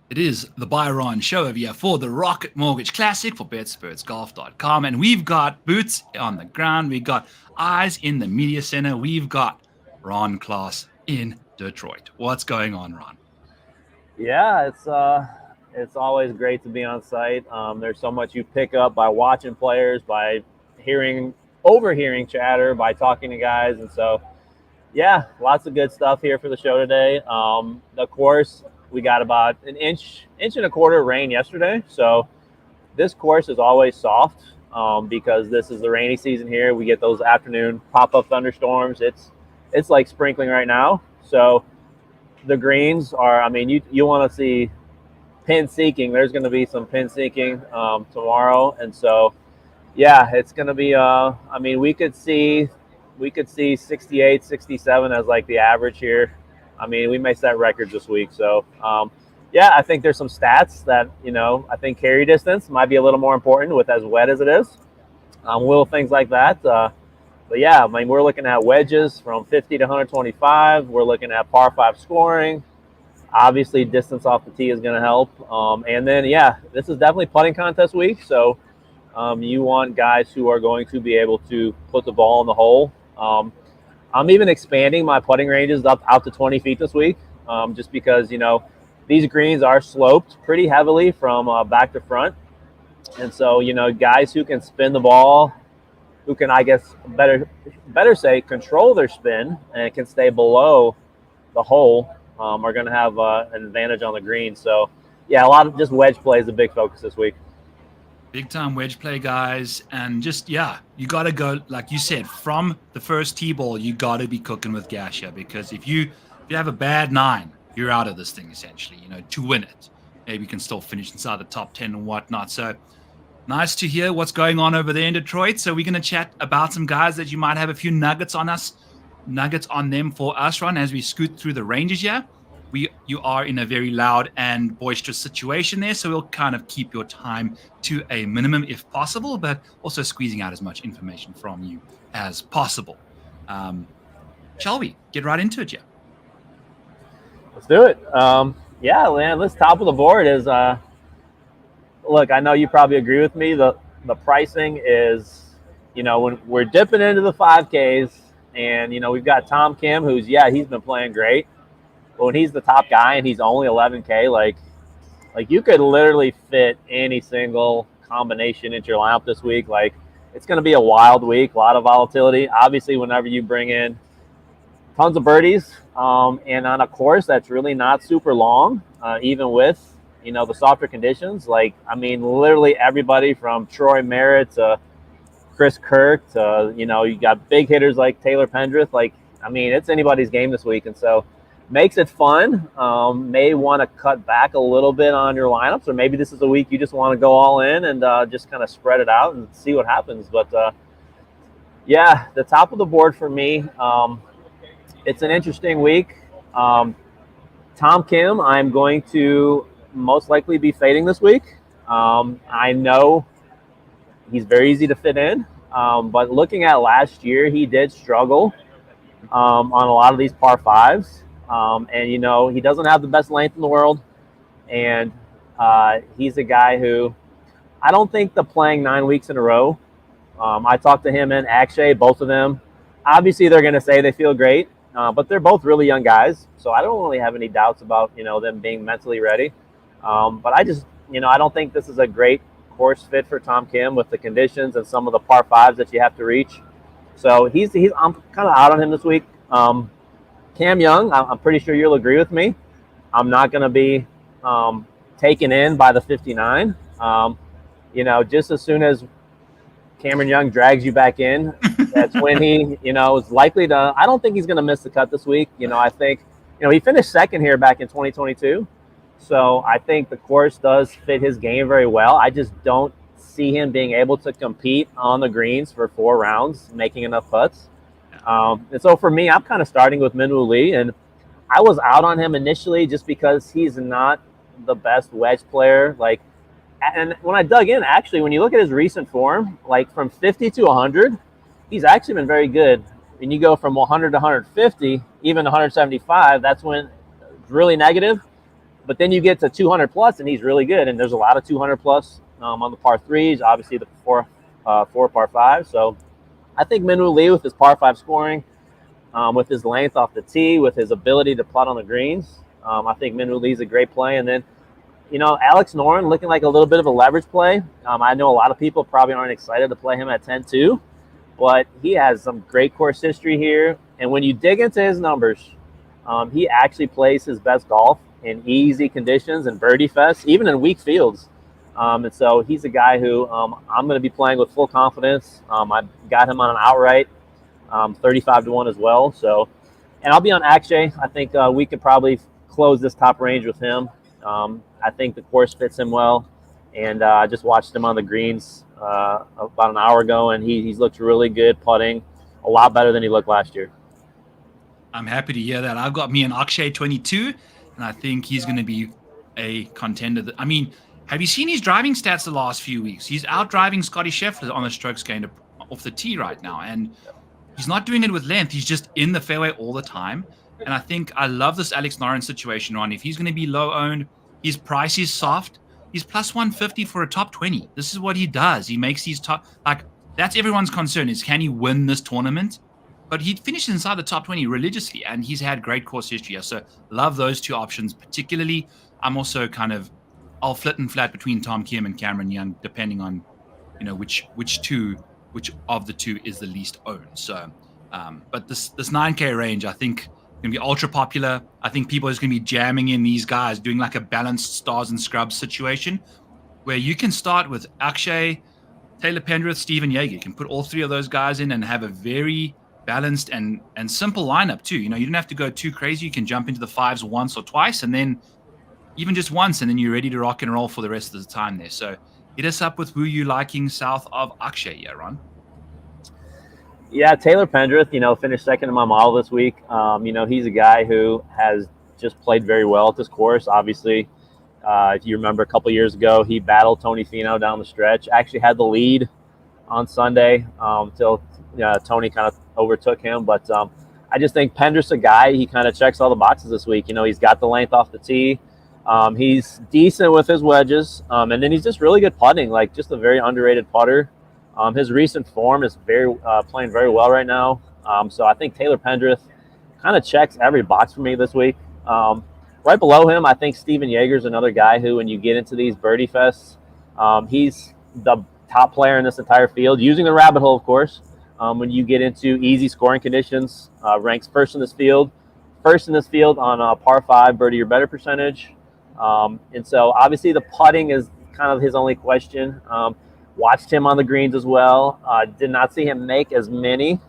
It is the Byron Show over here for the Rocket Mortgage Classic for Betspertsgolf.com. And we've got boots on the ground. We've got eyes in the media center. We've got Ron Klaas in Detroit. What's going on, Ron? Yeah, it's always great to be on site. There's so much you pick up by watching players, by overhearing chatter, by talking to guys, and so yeah, lots of good stuff here for the show today. Of course, we got about an inch and a quarter of rain yesterday, so this course is always soft because this is the rainy season here. We get those afternoon pop-up thunderstorms. It's like sprinkling right now, so the greens are. I mean, you want to see pin seeking. There's going to be some pin seeking tomorrow, and so yeah, it's going to be. I mean, we could see 68, 67 as like the average here. I mean, we may set records this week. So, yeah, I think there's some stats that, I think carry distance might be a little more important with as wet as it is. Little things like that. But yeah, I mean, we're looking at wedges from 50 to 125. We're looking at par 5 scoring. Obviously, distance off the tee is going to help. And then, yeah, this is definitely putting contest week. So you want guys who are going to be able to put the ball in the hole. I'm even expanding my putting ranges out to 20 feet this week, just because, these greens are sloped pretty heavily from back to front. And so, guys who can spin the ball, who can, I guess, better say, control their spin and can stay below the hole are going to have an advantage on the green. So, yeah, a lot of just wedge play is a big focus this week. Big time wedge play, guys. And just, yeah, you got to go, like you said, from the first tee ball, you got to be cooking with gas here, because if you have a bad 9, you're out of this thing, essentially, to win it. Maybe you can still finish inside the top 10 and whatnot. So nice to hear what's going on over there in Detroit. So we're going to chat about some guys that you might have a few nuggets on them for us, Ron, as we scoot through the ranges here. You are in a very loud and boisterous situation there, so we'll kind of keep your time to a minimum if possible, but also squeezing out as much information from you as possible. Shall we get right into it, yeah? Let's do it. Yeah, man, this top of the board is, look, I know you probably agree with me. The pricing is, when we're dipping into the 5Ks, and, we've got Tom Kim, who's, he's been playing great. But when he's the top guy and he's only 11K, like you could literally fit any single combination into your lineup this week. Like, it's going to be a wild week, a lot of volatility. Obviously, whenever you bring in tons of birdies and on a course that's really not super long, even with, the softer conditions. Like, I mean, literally everybody from Troy Merritt to Chris Kirk to, you got big hitters like Taylor Pendrith. Like, I mean, it's anybody's game this week. And so makes it fun. May want to cut back a little bit on your lineups, or maybe this is a week you just want to go all in and just kind of spread it out and see what happens. But yeah, the top of the board for me, it's an interesting week. Tom Kim, I'm going to most likely be fading this week. I know he's very easy to fit in, but looking at last year, he did struggle on a lot of these par 5s. And, he doesn't have the best length in the world. And he's a guy who I don't think the playing 9 weeks in a row. I talked to him and Akshay, both of them. Obviously, they're going to say they feel great, but they're both really young guys. So I don't really have any doubts about, them being mentally ready. But I just, I don't think this is a great course fit for Tom Kim with the conditions and some of the par 5s that you have to reach. So I'm kind of out on him this week. Cam Young, I'm pretty sure you'll agree with me. I'm not going to be taken in by the 59. Just as soon as Cameron Young drags you back in, that's when he, is likely to. I don't think he's going to miss the cut this week. I think, he finished second here back in 2022. So I think the course does fit his game very well. I just don't see him being able to compete on the greens for 4 rounds, making enough putts. And so for me, I'm kind of starting with Minwoo Lee, and I was out on him initially just because he's not the best wedge player. Like, and when I dug in, actually, when you look at his recent form, like from 50 to 100, he's actually been very good. When you go from 100 to 150, even 175, that's when it's really negative. But then you get to 200 plus, and he's really good. And there's a lot of 200 plus on the par threes. Obviously, the four par fives. So I think Minwoo Lee with his par five scoring, with his length off the tee, with his ability to putt on the greens, I think Minwoo Lee's a great play. And then, Alex Noren looking like a little bit of a leverage play. I know a lot of people probably aren't excited to play him at 10-2, but he has some great course history here. And when you dig into his numbers, he actually plays his best golf in easy conditions and birdie fests, even in weak fields. And so he's a guy who I'm going to be playing with full confidence. I got him on an outright, 35-1 as well. So, and I'll be on Akshay. I think we could probably close this top range with him. I think the course fits him well. And I just watched him on the greens about an hour ago, and he's looked really good putting, a lot better than he looked last year. I'm happy to hear that. I've got me an Akshay 22, and I think he's going to be a contender. I mean, have you seen his driving stats the last few weeks? He's out driving Scotty Scheffler on the strokes gained off the tee right now, and he's not doing it with length. He's just in the fairway all the time. And I think I love this Alex Noren situation, Ron. If he's going to be low owned, his price is soft. He's plus 150 for a top 20. This is what he does. He makes these top, like, that's everyone's concern is, can he win this tournament? But he finishes inside the top 20 religiously, and he's had great course history here. So love those two options. Particularly, I'm also I'll flit and flat between Tom Kim and Cameron Young, depending on, which of the two is the least owned. So, but this 9K range, I think, going to be ultra popular. I think people are just going to be jamming in these guys, doing like a balanced stars and scrubs situation, where you can start with Akshay, Taylor Pendrith, Steven Yeager. You can put all three of those guys in and have a very balanced and simple lineup too. You don't have to go too crazy. You can jump into the fives once or twice, and then even just once, and then you're ready to rock and roll for the rest of the time there. So hit us up with who you liking south of Akshay, Ron. Yeah, Taylor Pendrith, finished second in my model this week. He's a guy who has just played very well at this course. Obviously, if you remember a couple years ago, he battled Tony Finau down the stretch. Actually had the lead on Sunday until Tony kind of overtook him. But I just think Pendrith's a guy, he kind of checks all the boxes this week. He's got the length off the tee. He's decent with his wedges. And then he's just really good putting, like just a very underrated putter. His recent form is playing very well right now. So I think Taylor Pendrith kind of checks every box for me this week. Right below him, I think Steven Yeager's another guy who, when you get into these birdie fests, he's the top player in this entire field, using the rabbit hole, of course. When you get into easy scoring conditions, ranks first in this field on a par 5 birdie or better percentage. And so obviously the putting is kind of his only question. Watched him on the greens as well. Did not see him make as many.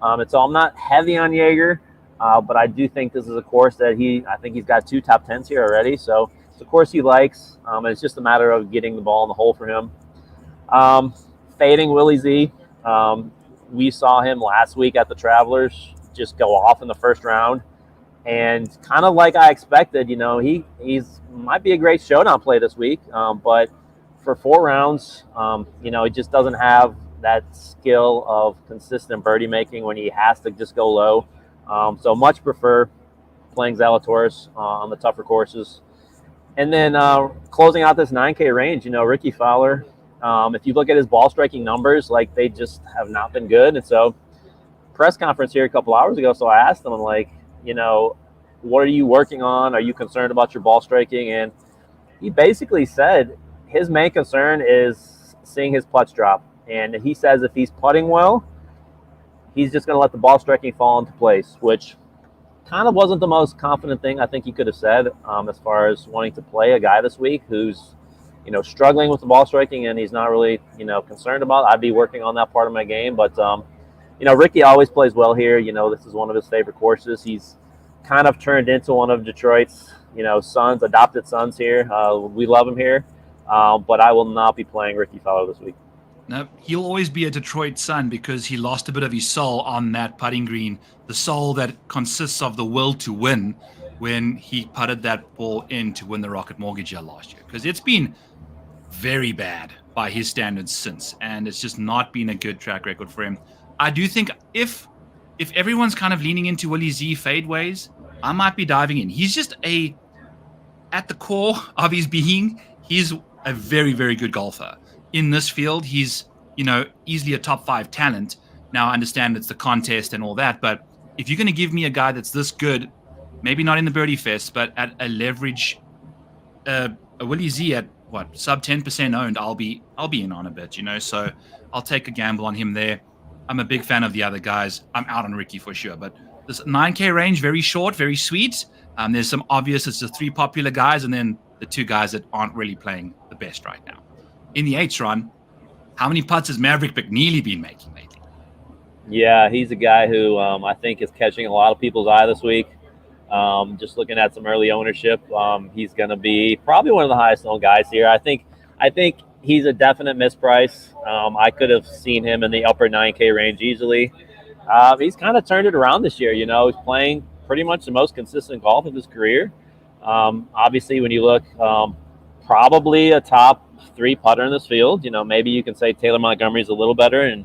And so I'm not heavy on Yeager, but I do think this is a course that I think he's got 2 top 10s here already. So it's a course he likes. And it's just a matter of getting the ball in the hole for him. Fading Willie Z. We saw him last week at the Travelers just go off in the first round. And kind of like I expected, he's might be a great showdown play this week. But for 4 rounds, he just doesn't have that skill of consistent birdie making when he has to just go low. So much prefer playing Zalatoris on the tougher courses. And then closing out this 9K range, Ricky Fowler, if you look at his ball striking numbers, like they just have not been good. And so press conference here a couple hours ago, so I asked him, I'm like, what are you working on? Are you concerned about your ball striking? And he basically said his main concern is seeing his putts drop. And he says if he's putting well, he's just going to let the ball striking fall into place, which kind of wasn't the most confident thing I think he could have said as far as wanting to play a guy this week who's, struggling with the ball striking and he's not really, concerned about it. I'd be working on that part of my game. But, Ricky always plays well here. This is one of his favorite courses. He's kind of turned into one of Detroit's, adopted sons here. We love him here. But I will not be playing Ricky Fowler this week. No, he'll always be a Detroit son because he lost a bit of his soul on that putting green, the soul that consists of the will to win when he putted that ball in to win the Rocket Mortgage year last year. Because it's been very bad by his standards since, and it's just not been a good track record for him. I do think if everyone's kind of leaning into Willie Z fadeways, I might be diving in. He's just at the core of his being, he's a very, very good golfer. In this field, he's, easily a top 5 talent. Now, I understand it's the contest and all that, but if you're going to give me a guy that's this good, maybe not in the birdie fest, but at a leverage, a Willie Z at what, sub 10% owned, I'll be in on a bit, so I'll take a gamble on him there. I'm a big fan of the other guys. I'm out on Ricky for sure, but this 9K range, very short, very sweet. There's some obvious, it's the 3 popular guys, and then the 2 guys that aren't really playing the best right now. In the 8th run, how many putts has Maverick McNeely been making lately? Yeah, he's a guy who I think is catching a lot of people's eye this week. Just looking at some early ownership, he's going to be probably one of the highest owned guys here. I think he's a definite misprice. I could have seen him in the upper 9K range easily. He's kind of turned it around this year. He's playing pretty much the most consistent golf of his career. Obviously, when you look, probably a top 3 putter in this field. Maybe you can say Taylor Montgomery's a little better, and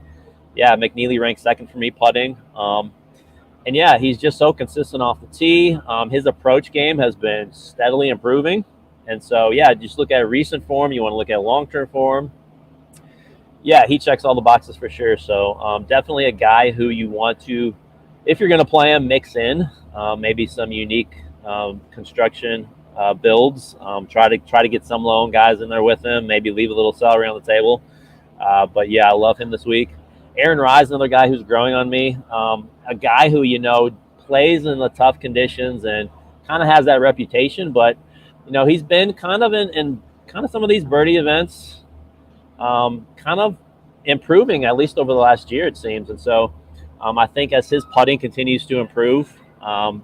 yeah, McNeely ranks 2nd for me putting. And yeah, he's just so consistent off the tee. His approach game has been steadily improving. And so, yeah, just look at recent form. You want to look at long-term form. Yeah, he checks all the boxes for sure. So definitely a guy who you want to, if you're going to play him, mix in maybe some unique construction builds. Try to get some loan guys in there with him. Maybe leave a little salary on the table. But yeah, I love him this week. Aaron Rise, another guy who's growing on me. A guy who, plays in the tough conditions and kind of has that reputation. But, he's been kind of in kind of some of these birdie events, kind of improving, at least over the last year, it seems. And so I think as his putting continues to improve,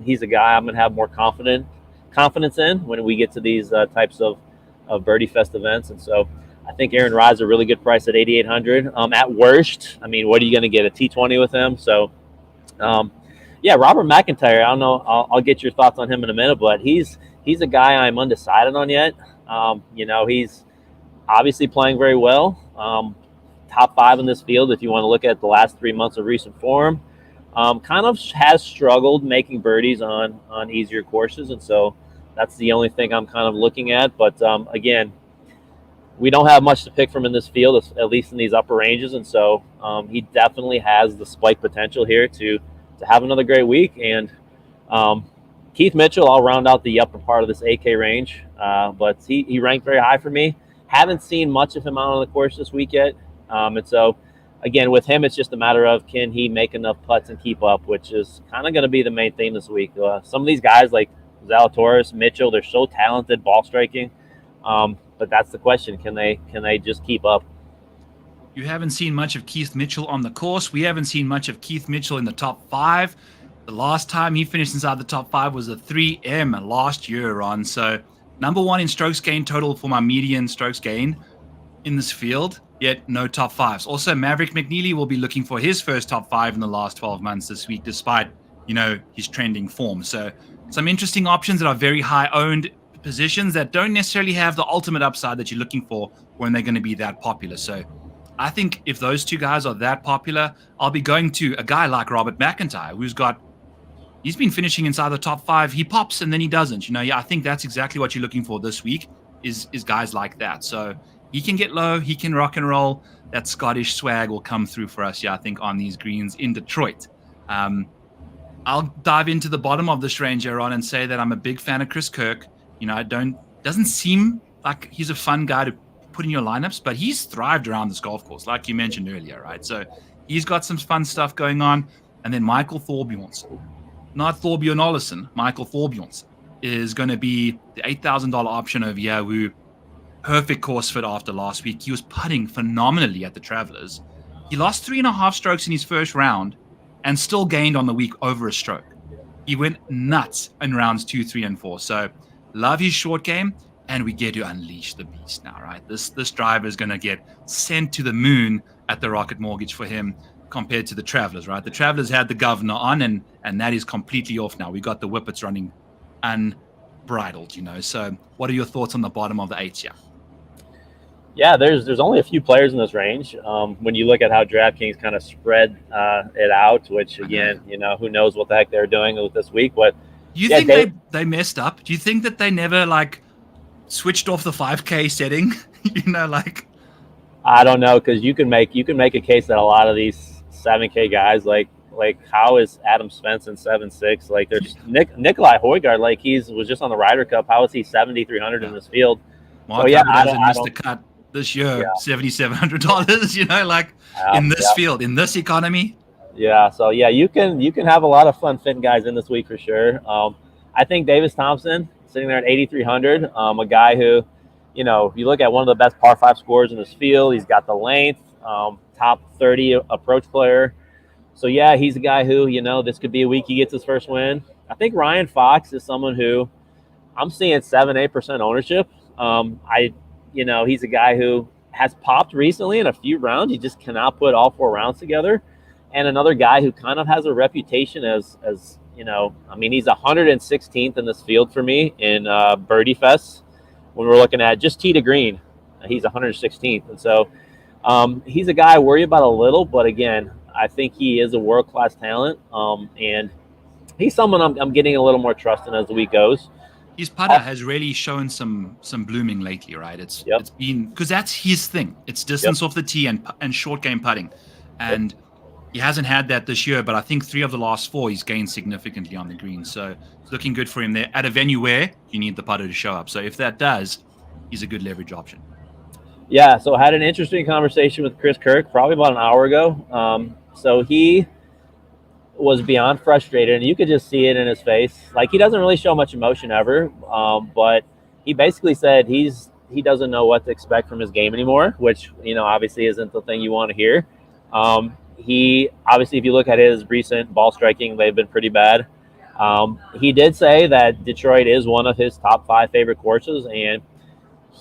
he's a guy I'm going to have more confidence in when we get to these types of birdie fest events. And so I think Aaron Rise is a really good price at 8,800. At worst, what are you going to get, a T20 with him? So, yeah, Robert McIntyre. I don't know. I'll get your thoughts on him in a minute, but he's a guy I'm undecided on yet. He's obviously playing very well. Top 5 in this field if you want to look at the last 3 months of recent form. Kind of has struggled making birdies on easier courses, and so that's the only thing I'm kind of looking at. But again, we don't have much to pick from in this field, at least in these upper ranges. And so he definitely has the spike potential here to have another great week. And Keith Mitchell, I'll round out the upper part of this 8K range. But he ranked very high for me. Haven't seen much of him out on the course this week yet. And so, again, with him, it's just a matter of can he make enough putts and keep up, which is kind of going to be the main theme this week. Some of these guys like Zalatoris, Mitchell, they're so talented ball striking. But that's the question. Can they just keep up? You haven't seen much of Keith Mitchell on the course. We haven't seen much of Keith Mitchell in the top 5. The last time he finished inside the top 5 was a 3M last year, Ron. So number 1 in strokes gain total for my median strokes gain in this field, yet no top 5s. Also, Maverick McNeely will be looking for his first top 5 in the last 12 months this week, despite, his trending form. So some interesting options that are very high owned positions that don't necessarily have the ultimate upside that you're looking for when they're going to be that popular. So I think if those 2 guys are that popular, I'll be going to a guy like Robert McIntyre, he's been finishing inside the top 5. He pops and then he doesn't. I think that's exactly what you're looking for this week is guys like that. So he can get low, he can rock and roll. That Scottish swag will come through for us, I think, on these greens in Detroit. I'll dive into the bottom of this range, Aaron, and say that I'm a big fan of Chris Kirk. Doesn't seem like he's a fun guy to put in your lineups, but he's thrived around this golf course, like you mentioned earlier, right? So he's got some fun stuff going on. And then Michael Thorbjornsen, not Thorbjorn Olesen, Michael Thorbjornsen is going to be the $8,000 option over Yahoo. Perfect course fit after last week. He was putting phenomenally at the Travelers. He lost 3.5 strokes in his first round and still gained on the week over a stroke. He went nuts in rounds 2, 3, and 4. So love his short game, and we get to unleash the beast now, right? This driver is going to get sent to the moon at the Rocket Mortgage for him compared to the Travelers, right? The Travelers had the governor on, and that is completely off now. We got the Whippets running unbridled, So what are your thoughts on the bottom of the 8s here? Yeah, there's only a few players in this range. When you look at how DraftKings kind of spread it out, which, again, who knows what the heck they're doing with this week. But do you think they messed up? Do you think that they never switched off the 5K setting? Like I don't know, because you can make a case that a lot of these 7K guys, like how is Adam Svensson 7.6? Like there's Nikolai Højgaard, like was just on the Ryder Cup. How is he 7,300 in this field? Mark Hubbard hasn't missed a cut this year. Yeah. $7,700. Like in this field, in this economy. Yeah. So yeah, you can have a lot of fun fitting guys in this week for sure. I think Davis Thompson sitting there at 8,300. A guy who, if you look at one of the best par 5 scorers in this field, he's got the length, top 30 approach player. So yeah, he's a guy who, this could be a week he gets his first win. I think Ryan Fox is someone who I'm seeing 7-8% ownership. He's a guy who has popped recently in a few rounds. He just cannot put all 4 rounds together. And another guy who kind of has a reputation as he's 116th in this field for me in Birdie Fest. When we're looking at just tee to green, he's 116th. And so he's a guy I worry about a little, but again, I think he is a world-class talent. And he's someone I'm getting a little more trust in as the week goes. His putter has really shown some blooming lately, right? It's been, because that's his thing. It's distance off the tee and short game putting. And he hasn't had that this year, but I think 3 of the last 4 he's gained significantly on the green. So it's looking good for him there at a venue where you need the putter to show up. So if that does, he's a good leverage option. Yeah, so I had an interesting conversation with Chris Kirk probably about an hour ago. So he was beyond frustrated, and you could just see it in his face. Like, he doesn't really show much emotion ever, but he basically said he doesn't know what to expect from his game anymore, which, obviously isn't the thing you want to hear. He obviously, if you look at his recent ball striking, they've been pretty bad. He did say that Detroit is one of his top 5 favorite courses, and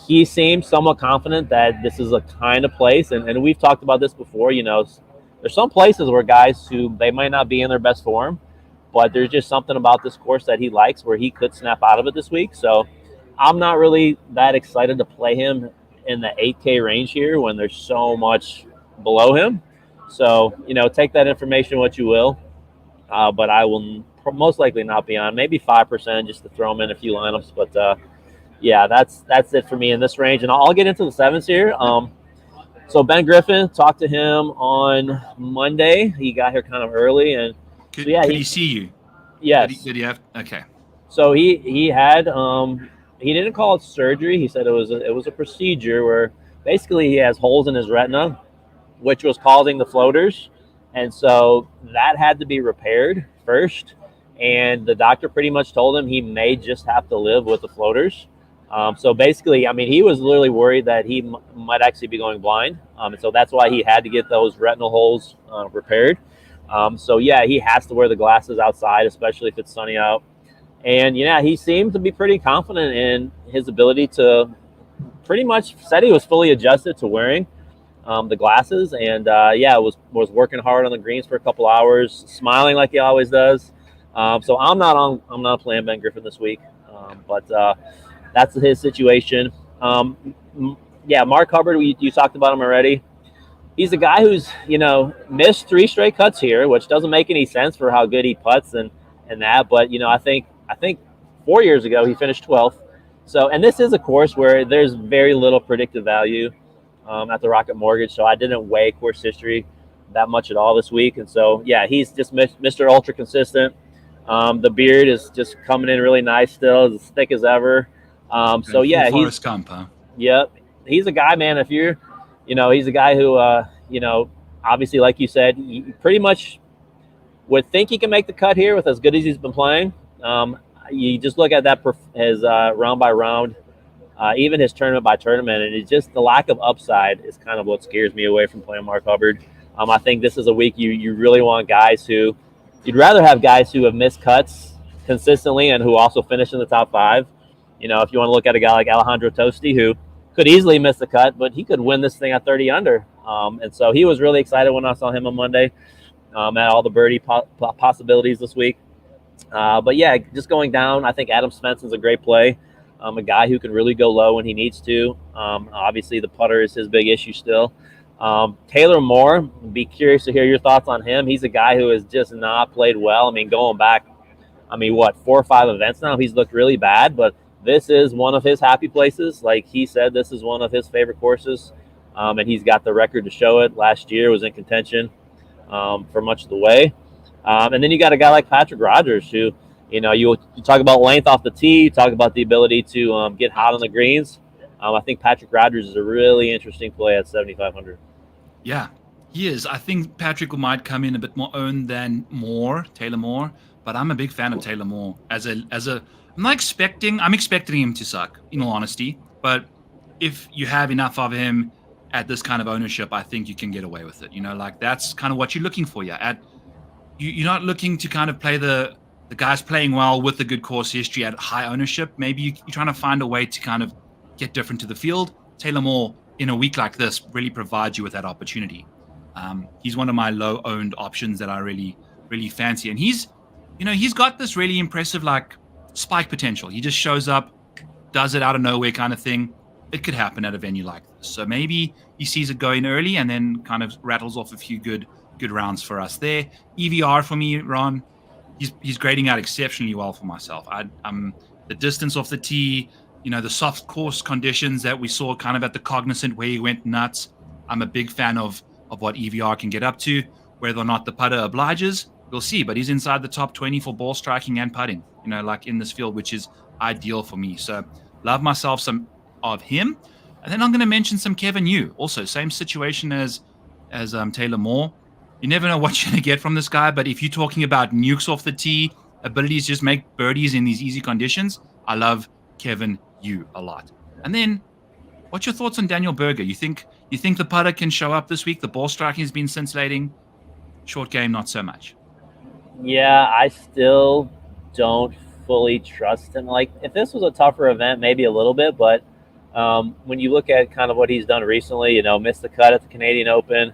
he seems somewhat confident that this is a kind of place, and we've talked about this before, there's some places where guys who they might not be in their best form, but there's just something about this course that he likes where he could snap out of it this week. So I'm not really that excited to play him in the 8K range here when there's so much below him. So, take that information what you will, but I will most likely not be on, maybe 5% just to throw him in a few lineups. But yeah, that's it for me in this range. And I'll get into the 7s here. So Ben Griffin, talked to him on Monday. He got here kind of early, and could he see you? Yes. Did he have? Okay. So he had he didn't call it surgery. He said it was a procedure where basically he has holes in his retina, which was causing the floaters, and so that had to be repaired first. And the doctor pretty much told him he may just have to live with the floaters. So basically, he was literally worried that he might actually be going blind. And so that's why he had to get those retinal holes repaired. So yeah, he has to wear the glasses outside, especially if it's sunny out. And yeah, he seemed to be pretty confident in his ability to pretty much said he was fully adjusted to wearing the glasses. And was working hard on the greens for a couple hours, smiling like he always does. So I'm not playing Ben Griffin this week. But that's his situation. Mark Hubbard, you talked about him already. He's a guy who's, missed 3 straight cuts here, which doesn't make any sense for how good he putts and that. But, I think 4 years ago he finished 12th. So, and this is a course where there's very little predictive value at the Rocket Mortgage. So I didn't weigh course history that much at all this week. And so, yeah, he's just Mr. Ultra consistent. The beard is just coming in really nice still, as thick as ever. So yeah, he's Gump, huh? Yep. He's a guy, man. If you're, he's a guy who, obviously, like you said, he pretty much would think he can make the cut here with as good as he's been playing. You just look at that his round by round, even his tournament by tournament, and it's just the lack of upside is kind of what scares me away from playing Mark Hubbard. I think this is a week you really want guys who you'd rather have guys who have missed cuts consistently and who also finish in the top 5. If you want to look at a guy like Alejandro Tosti, who could easily miss the cut, but he could win this thing at 30 under. And so he was really excited when I saw him on Monday at all the birdie possibilities this week. But yeah, just going down, I think Adam Svensson's a great play. A guy who can really go low when he needs to. Obviously, the putter is his big issue still. Taylor Moore, be curious to hear your thoughts on him. He's a guy who has just not played well. Going back, 4 or 5 events now, he's looked really bad, but this is one of his happy places. Like he said, this is one of his favorite courses, and he's got the record to show it. Last year was in contention for much of the way. And then you got a guy like Patrick Rogers, who, you talk about length off the tee, you talk about the ability to get hot on the greens. I think Patrick Rogers is a really interesting play at 7,500. Yeah, he is. I think Patrick might come in a bit more owned than Taylor Moore, but I'm a big fan of Taylor Moore I'm expecting him to suck, in all honesty, but if you have enough of him at this kind of ownership, I think you can get away with it. Like that's kind of what you're looking for. Yeah, you're not looking to kind of play the guys playing well with a good course history at high ownership. Maybe you're trying to find a way to kind of get different to the field. Taylor Moore in a week like this really provides you with that opportunity. He's one of my low owned options that I really, really fancy. And he's got this really impressive like spike potential. He just shows up, does it out of nowhere kind of thing. It could happen at a venue like this. So maybe he sees it going early and then kind of rattles off a few good rounds for us there. EVR for me, Ron, he's grading out exceptionally well for myself. I'm the distance off the tee, the soft course conditions that we saw kind of at the Cognizant where he went nuts. I'm a big fan of what EVR can get up to. Whether or not the putter obliges, we'll see. But he's inside the top 20 for ball striking and putting, like in this field, which is ideal for me. So love myself some of him. And then I'm going to mention some Kevin Yu. Also, same situation as Taylor Moore. You never know what you're going to get from this guy. But if you're talking about nukes off the tee, abilities to just make birdies in these easy conditions, I love Kevin Yu a lot. And then, what's your thoughts on Daniel Berger? You think the putter can show up this week? The ball striking has been scintillating. Short game, not so much. Yeah, I still don't fully trust him. Like, if this was a tougher event, maybe a little bit. But when you look at kind of what he's done recently, missed the cut at the Canadian Open.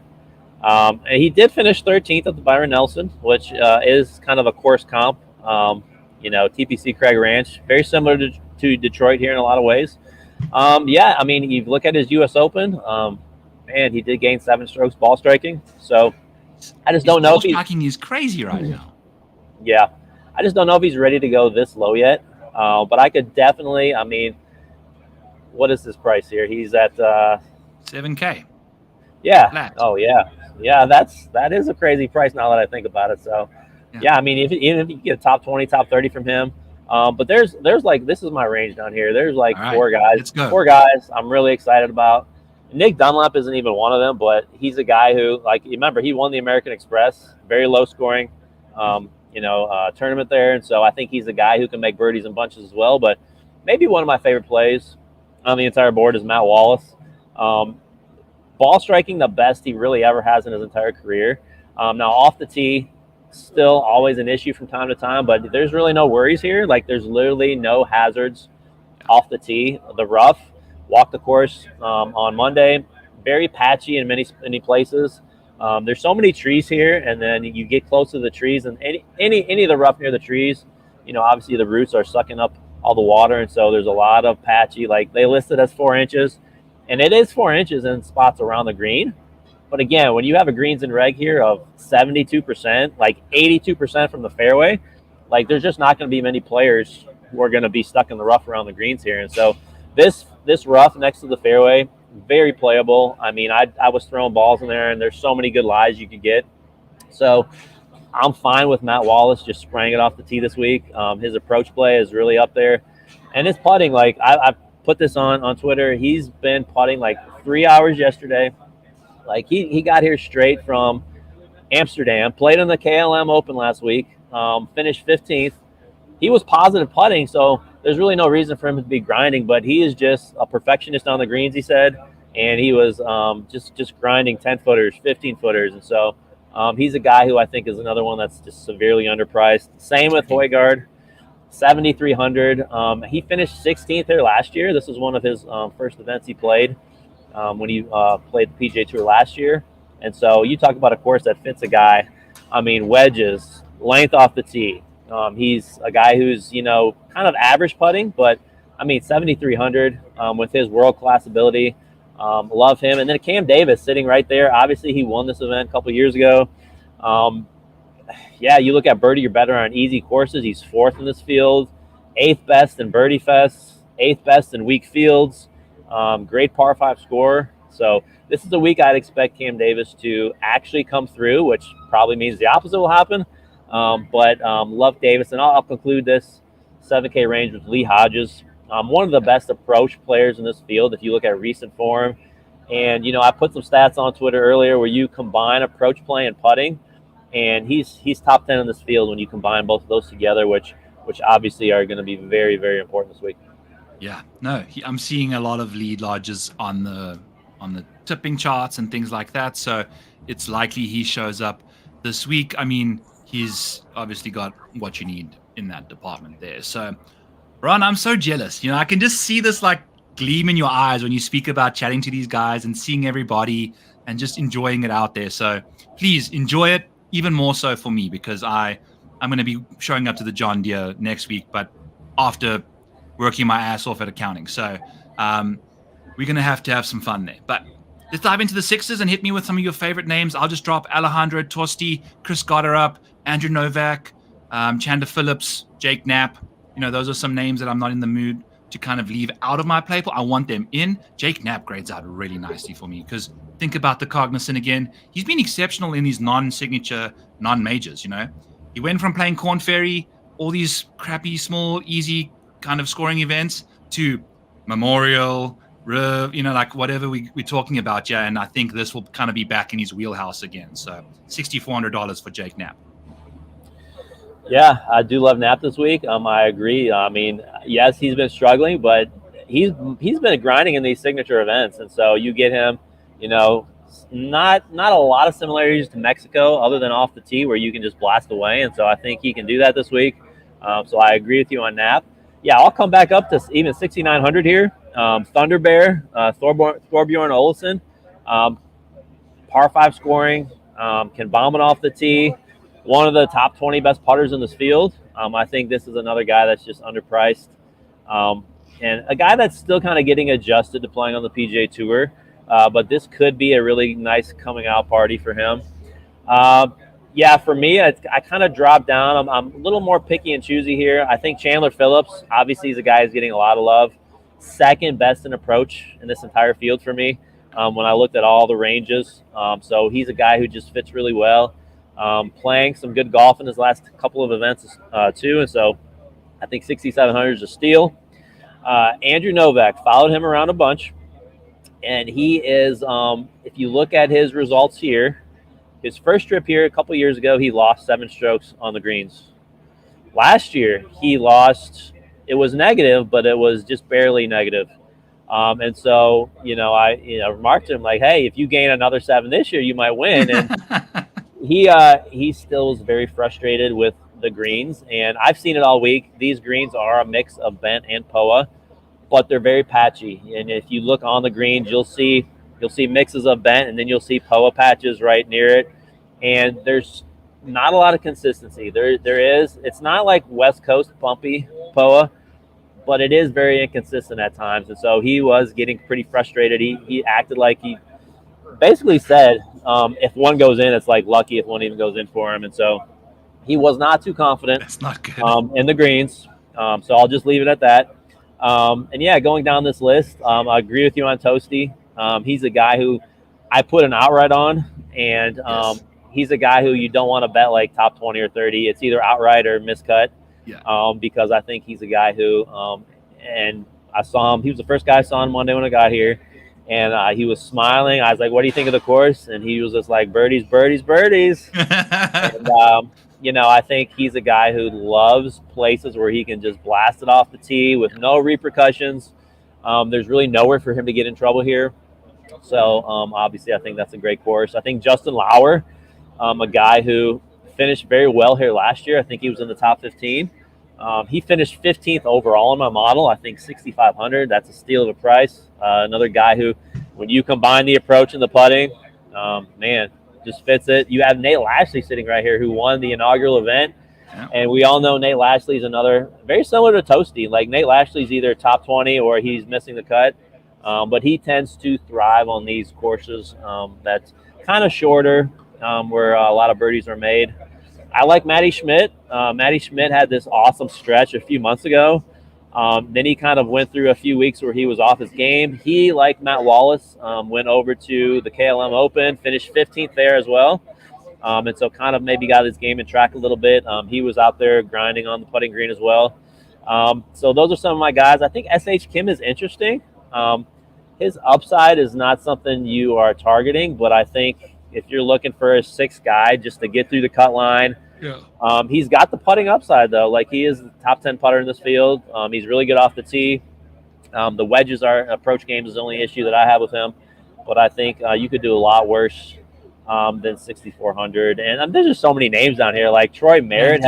And he did finish 13th at the Byron Nelson, which is kind of a course comp. TPC Craig Ranch, very similar to Detroit here in a lot of ways. You look at his U.S. Open, man, he did gain 7 strokes ball striking. So I just don't know if ball striking is crazy right now. Yeah, I just don't know if he's ready to go this low yet. But I could definitely. What is this price here? He's at $7K. Yeah. Flat. Oh yeah. Yeah, that is a crazy price now that I think about it. So, even if you get a top 20, top 30 from him, but there's like, this is my range down here. There's like four guys I'm really excited about. Nick Dunlap isn't even one of them, but he's a guy who, like, remember, he won the American Express, very low scoring, tournament there, and so I think he's a guy who can make birdies in bunches as well. But maybe one of my favorite plays on the entire board is Matt Wallace. Ball striking the best he really ever has in his entire career. Now, off the tee, still always an issue from time to time, but there's really no worries here. Like, there's literally no hazards off the tee. The rough, walk the course on Monday, very patchy in many places. There's so many trees here, and then you get close to the trees, and any of the rough near the trees, obviously the roots are sucking up all the water, and so there's a lot of patchy. Like, they list it as 4 inches. And it is 4 inches in spots around the green. But again, when you have a greens and reg here of 72%, like 82% from the fairway, like, there's just not going to be many players who are going to be stuck in the rough around the greens here. And so this rough next to the fairway, very playable. I mean, I was throwing balls in there, and there's so many good lies you could get. So I'm fine with Matt Wallace just spraying it off the tee this week. His approach play is really up there. And his putting, like, I've put this on Twitter. He's been putting like 3 hours yesterday. Like, he got here straight from Amsterdam, played in the KLM Open last week, finished 15th. He was positive putting, so there's really no reason for him to be grinding, but he is just a perfectionist on the greens, he said, and he was just grinding 10-footers, 15-footers, and so he's a guy who I think is another one that's just severely underpriced. Same with Højgaard. 7,300. He finished 16th here last year. This was one of his first events he played when he played the PGA Tour last year. And so you talk about a course that fits a guy. I mean, wedges, length off the tee. He's a guy who's, kind of average putting, but I mean, 7,300 with his world-class ability. Love him. And then Cam Davis sitting right there. Obviously, he won this event a couple years ago. You look at birdie, you're better on easy courses. He's 4th in this field, 8th best in Birdie Fest. 8th best in weak fields, great par 5 scorer. So this is a week I'd expect Cam Davis to actually come through, which probably means the opposite will happen. But love Davis, and I'll conclude this 7K range with Lee Hodges, one of the best approach players in this field if you look at recent form. And, I put some stats on Twitter earlier where you combine approach play and putting, and he's top 10 in this field when you combine both of those together, which obviously are going to be very, very important this week. Yeah, no, I'm seeing a lot of lead lodges on the tipping charts and things like that. So it's likely he shows up this week. I mean, he's obviously got what you need in that department there. So, Ron, I'm so jealous. I can just see this like gleam in your eyes when you speak about chatting to these guys and seeing everybody and just enjoying it out there. So please enjoy it even more so for me, because I'm going to be showing up to the John Deere next week, but after working my ass off at accounting. So we're going to have some fun there. But let's dive into the sixes and hit me with some of your favorite names. I'll just drop Alejandro Tosti, Chris Gotterup, Andrew Novak, Chandler Phillips, Jake Knapp. Those are some names that I'm not in the mood to kind of leave out of my play pool. I want them in. Jake Knapp grades out really nicely for me, because think about the Cognizant again. He's been exceptional in these non-signature, non-majors, He went from playing Corn Ferry, all these crappy, small, easy kind of scoring events, to Memorial, like whatever we're talking about, yeah. And I think this will kind of be back in his wheelhouse again. So $6,400 for Jake Knapp. Yeah, I do love Knapp this week. I agree. I mean, yes, he's been struggling, but he's been grinding in these signature events, and so you get him, not a lot of similarities to Mexico other than off the tee where you can just blast away, and so I think he can do that this week. So I agree with you on Knapp. Yeah, I'll come back up to even 6,900 here. Thunder Bear, Thorbjorn Olesen, par 5 scoring, can bomb it off the tee. One of the top 20 best putters in this field. I think this is another guy that's just underpriced, and a guy that's still kind of getting adjusted to playing on the PGA Tour. But this could be a really nice coming out party for him. Yeah, for me, I kind of dropped down. I'm a little more picky and choosy here. I think Chandler Phillips, obviously, he's a guy who's getting a lot of love. Second best in approach in this entire field for me when I looked at all the ranges. So he's a guy who just fits really well. Playing some good golf in his last couple of events too, and so I think 6,700 is a steal. Andrew Novak, followed him around a bunch, and he is, if you look at his results here, his first trip here a couple years ago, he lost 7 strokes on the greens. Last year, he lost, it was negative, but it was just barely negative. And so, I remarked to him like, hey, if you gain another 7 this year, you might win. And he still is very frustrated with the greens, and I've seen it all week. These greens are a mix of bent and POA, but they're very patchy. And if you look on the greens, you'll see mixes of bent, and then you'll see POA patches right near it. And there's not a lot of consistency. There is. It's not like West Coast bumpy POA, but it is very inconsistent at times. And so he was getting pretty frustrated. He acted like he basically said, if one goes in, it's like lucky if one even goes in for him. And so he was not too confident. That's not good. In the greens. So I'll just leave it at that. And yeah, going down this list, I agree with you on Toasty. He's a guy who I put an outright on, and Yes. He's a guy who you don't want to bet like top 20 or 30. It's either outright or miscut. Yeah. Because I think he's a guy who, and I saw him. He was the first guy I saw on Monday when I got here. And he was smiling. I was like, what do you think of the course? And he was just like, birdies, birdies, birdies. And, I think he's a guy who loves places where he can just blast it off the tee with no repercussions. There's really nowhere for him to get in trouble here. So, obviously, I think that's a great course. I think Justin Lauer, a guy who finished very well here last year. I think he was in the top 15. He finished 15th overall in my model. I think 6,500. That's a steal of a price. Another guy who, when you combine the approach and the putting, man, just fits it. You have Nate Lashley sitting right here, who won the inaugural event. Yeah. And we all know Nate Lashley is another very similar to Toasty. Like Nate Lashley's either top 20 or he's missing the cut. But he tends to thrive on these courses that's kind of shorter, where a lot of birdies are made. I like Matty Schmidt. Matty Schmidt had this awesome stretch a few months ago Then he kind of went through a few weeks where he was off his game. He, like Matt Wallace, went over to the KLM Open, finished 15th there as well. And so kind of maybe got his game in track a little bit. He was out there grinding on the putting green as well. So those are some of my guys. I think S.H. Kim is interesting. His upside is not something you are targeting, but I think if you're looking for a 6th guy just to get through the cut line, he's got the putting upside, though. Like, he is the top 10 putter in this field. He's really good off the tee. The wedges approach games is the only issue that I have with him. But I think you could do a lot worse than 6,400. And there's just so many names down here. Like Troy Merritt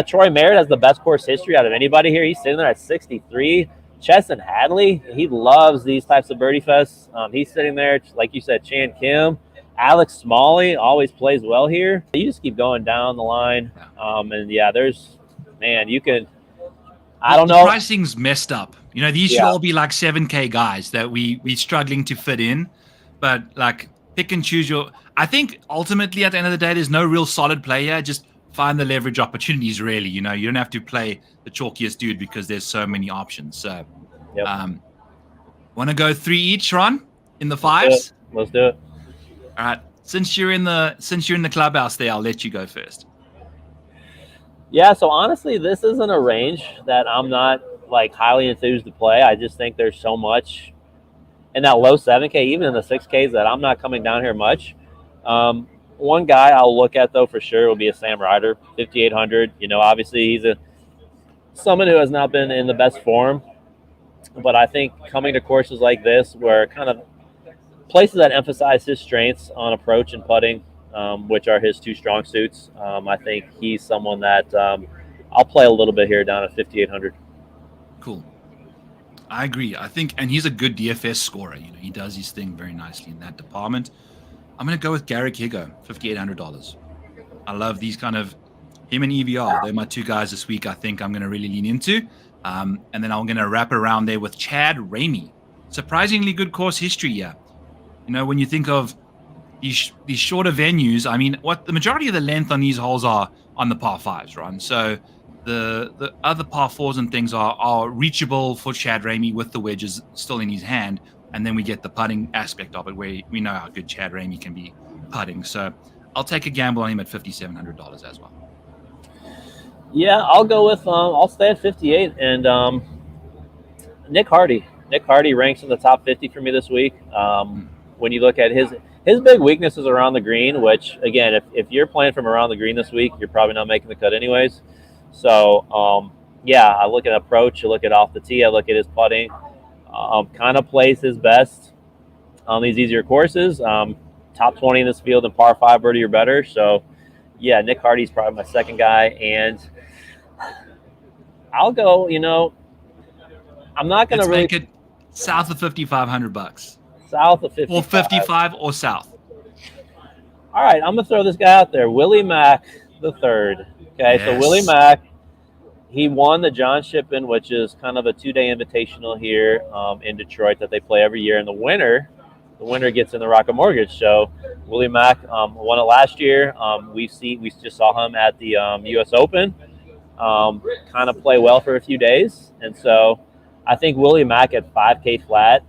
Troy Merritt has the best course history out of anybody here. He's sitting there at 63. Chesson Hadley, he loves these types of birdie fests. He's sitting there, like you said, Chan Kim. Alex Smalley always plays well here. You just keep going down the line. You can, I don't know. The pricing's messed up. These should all be like 7K guys that we're struggling to fit in. But like, pick and choose I think ultimately at the end of the day, there's no real solid play here. Just find the leverage opportunities, really. You don't have to play the chalkiest dude because there's so many options. So, want to go 3 each, Ron, in the 5s? Let's do it. All right. Since you're in the clubhouse there, I'll let you go first. Yeah, so honestly, this isn't a range that I'm not like highly enthused to play. I just think there's so much in that low 7K, even in the 6Ks, that I'm not coming down here much. One guy I'll look at, though, for sure will be a Sam Ryder, 5,800. Obviously he's someone who has not been in the best form, but I think coming to courses like this, where kind of places that emphasize his strengths on approach and putting, which are his 2 strong suits, I think he's someone that I'll play a little bit here down at 5,800. Cool. I agree. I think, and he's a good DFS scorer. He does his thing very nicely in that department. I'm going to go with Garrick Higo, $5,800. I love these kind of, him and EVR. They're my 2 guys this week I think I'm going to really lean into. And then I'm going to wrap around there with Chad Ramey. Surprisingly good course history here. When you think of these shorter venues, I mean, what the majority of the length on these holes are on the par 5s, right? So the other par 4s and things are reachable for Chad Ramey with the wedges still in his hand. And then we get the putting aspect of it, where we know how good Chad Ramey can be putting. So I'll take a gamble on him at $5,700 as well. Yeah, I'll go with I'll stay at 58 and Nick Hardy. Nick Hardy ranks in the top 50 for me this week. When you look at his big weaknesses around the green, which again, if you're playing from around the green this week, you're probably not making the cut anyways. So I look at approach, I look at off the tee, I look at his putting. Kind of plays his best on these easier courses. Top 20 in this field in par 5 birdie or better. So, yeah, Nick Hardy's probably my second guy. And I'll go, I'm not going to really make it south of $5,500. South of 55. Or 55 or south. All right, I'm going to throw this guy out there. Willie Mack the third. Okay, Yes. So Willie Mack, he won the John Shippen, which is kind of a 2-day invitational here in Detroit that they play every year. And the winner gets in the Rocket Mortgage. So Willie Mack won it last year. We just saw him at the U.S. Open, kind of play well for a few days. And so I think Willie Mack at 5K flat,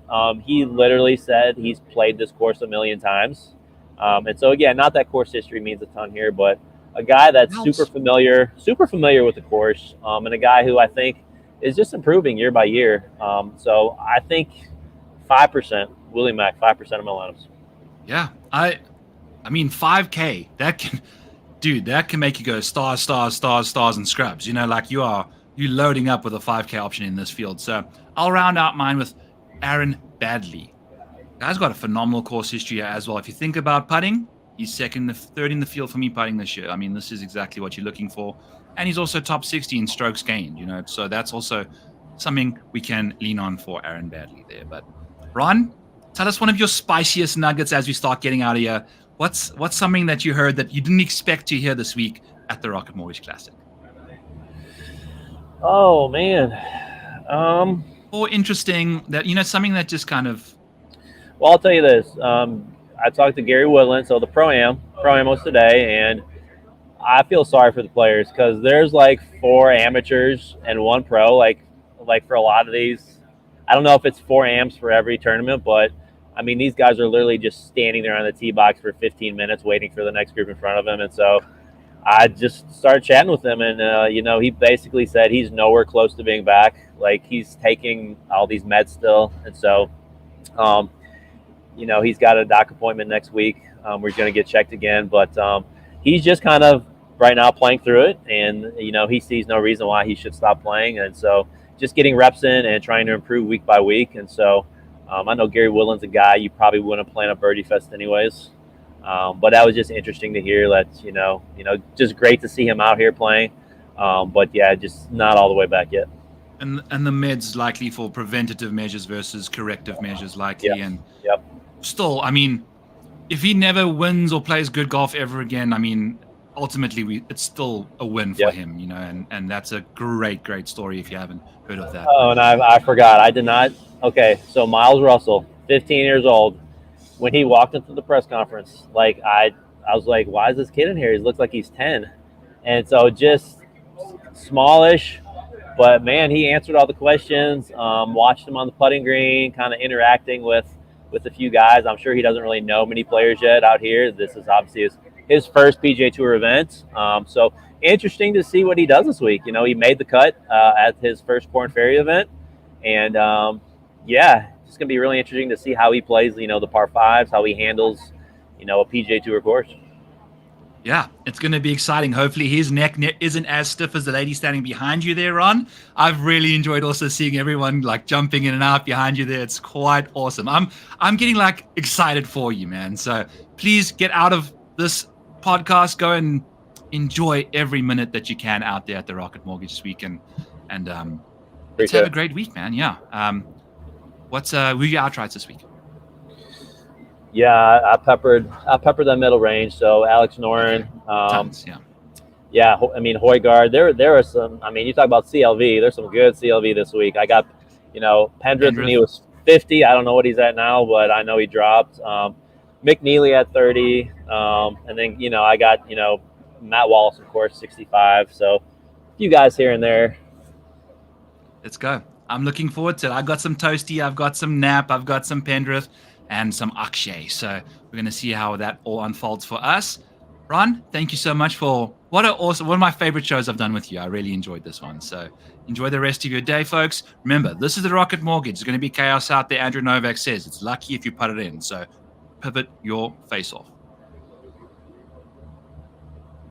he literally said he's played this course a million times. And so, again, not that course history means a ton here, but a guy that's super familiar with the course, and a guy who I think is just improving year by year. So I think 5%, Willie Mack, 5% of my lineups. Yeah, I mean 5K, that can make you go stars, stars, stars, stars, and scrubs. Like you loading up with a 5K option in this field. So I'll round out mine with Aaron Badley. Guy's got a phenomenal course history as well. If you think about putting, he's third in the field for me putting this year. I mean, this is exactly what you're looking for. And he's also top 60 in strokes gained, So that's also something we can lean on for Aaron Badley there. But Ron, tell us one of your spiciest nuggets as we start getting out of here. What's something that you heard that you didn't expect to hear this week at the Rocket Mortgage Classic? Oh, man. Or interesting that, something that just kind of... Well, I'll tell you this. I talked to Gary Woodland, so the Pro-Am was today, and I feel sorry for the players because there's like 4 amateurs and 1 pro. Like for a lot of these, I don't know if it's 4 amps for every tournament, but I mean these guys are literally just standing there on the tee box for 15 minutes waiting for the next group in front of them. And so I just started chatting with him, and he basically said he's nowhere close to being back. Like he's taking all these meds still, and so he's got a doc appointment next week. We're going to get checked again, but he's just kind of right now playing through it, and he sees no reason why he should stop playing, and so just getting reps in and trying to improve week by week. And so I know Gary Woodland's a guy you probably wouldn't plan a birdie fest anyways, but that was just interesting to hear. That just great to see him out here playing, but yeah, just not all the way back yet. And the meds likely for preventative measures versus corrective measures likely. Yep. And Yep. still, I mean, if he never wins or plays good golf ever again, I mean, ultimately it's still a win for Yep. him, and that's a great story if you haven't heard of that. Oh, and I forgot. I did not. Okay, so Miles Russell, 15 years old, when he walked into the press conference, like I was like, why is this kid in here? He looks like he's 10. And so just smallish, but man, he answered all the questions. Watched him on the putting green, kind of interacting with a few guys. I'm sure he doesn't really know many players yet out here. This is obviously his first PGA Tour event. So interesting to see what he does this week. He made the cut at his first Corn Ferry event, and it's gonna be really interesting to see how he plays. The par fives, how he handles, a PGA Tour course. Yeah, it's going to be exciting. Hopefully his neck isn't as stiff as the lady standing behind you there, Ron. I've really enjoyed also seeing everyone like jumping in and out behind you there. It's quite awesome. I'm getting like excited for you, man. So please get out of this podcast, go and enjoy every minute that you can out there at the Rocket Mortgage this week, and let's have a great week, man. Yeah. Who are your outrights this week? Yeah, I peppered that middle range. So Alex Noren, Tons, yeah. Yeah, I mean Højgaard. There are some. I mean, you talk about CLV. There's some good CLV this week. I got, Pendrith when he was 50. I don't know what he's at now, but I know he dropped. McNeely at 30, and then I got Matt Wallace, of course, 65. So a few guys here and there. Let's go. I'm looking forward to it. I've got some Toasty. I've got some Knapp. I've got some Pendrith. And some Akshay. So we're going to see how that all unfolds for us. Ron, thank you so much for one of my favorite shows I've done with you. I really enjoyed this one. So enjoy the rest of your day, folks. Remember, this is the Rocket Mortgage. There's going to be chaos out there. Andrew Novak says it's lucky if you put it in. So pivot your face off.